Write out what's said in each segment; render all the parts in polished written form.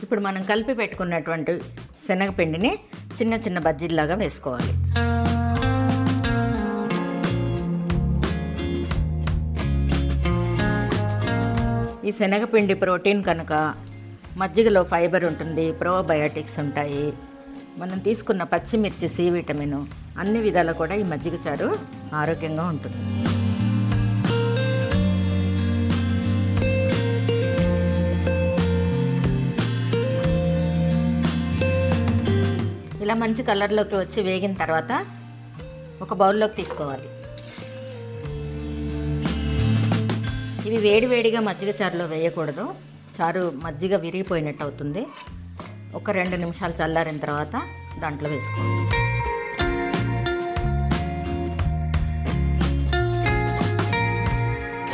ఇప్పుడు మనం కలిపి పెట్టుకున్నటువంటి శనగపిండిని చిన్న చిన్న బజ్జీల్లాగా వేసుకోవాలి. ఈ శనగపిండి ప్రోటీన్ కనుక, మజ్జిగలో ఫైబర్ ఉంటుంది, ప్రోబయోటిక్స్ ఉంటాయి. మనం తీసుకున్న పచ్చిమిర్చి సి విటమిన్ అన్ని విధాలు కూడా ఈ మజ్జిగ చారు ఆరోగ్యంగా ఉంటుంది. ఇలా మంచి కలర్లోకి వచ్చి వేగిన తర్వాత ఒక బౌల్లోకి తీసుకోవాలి. ఇవి వేడివేడిగా మజ్జిగ చారులో వేయకూడదు, చారు మజ్జిగ విరిగిపోయినట్టు అవుతుంది. ఒక 2 నిమిషాలు చల్లారిన తర్వాత దాంట్లో వేసుకోవాలి.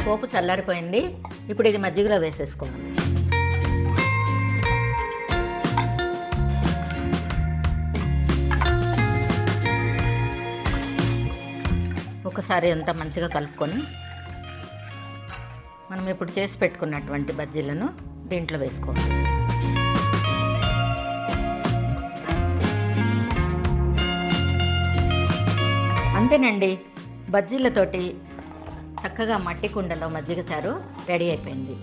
పోపు చల్లారిపోయింది. ఇప్పుడు ఇది మజ్జిగలో వేసేసుకోవాలి. ఒకసారి అంతా మంచిగా కలుపుకొని మనం ఇప్పుడు చేసి పెట్టుకున్నటువంటి బజ్జీలను దీంట్లో వేసుకోవాలి. అంతేనండి, బజ్జీలతోటి చక్కగా మట్టి కుండలో మజ్జిగ చారు రెడీ అయిపోయింది.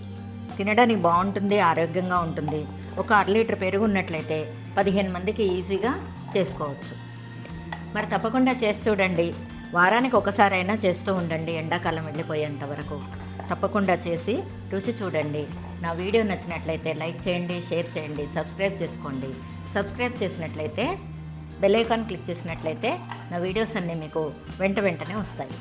తినడానికి బాగుంటుంది, ఆరోగ్యంగా ఉంటుంది. ఒక 1/2 లీటర్ పెరుగు ఉన్నట్లయితే 15 మందికి ఈజీగా చేసుకోవచ్చు. మరి తప్పకుండా చేసి చూడండి. వారానికి ఒకసారైనా చేస్తూ ఉండండి, ఎండాకాలం వెళ్ళిపోయేంత వరకు. తప్పకుండా చేసి రుచి చూడండి. నా వీడియో నచ్చినట్లయితే లైక్ చేయండి, షేర్ చేయండి, సబ్స్క్రైబ్ చేసుకోండి. సబ్స్క్రైబ్ చేసినట్లయితే బెల్ ఐకాన్ క్లిక్ చేసినట్లయితే నా వీడియోస్ అన్నీ మీకు వెంటనే వస్తాయి.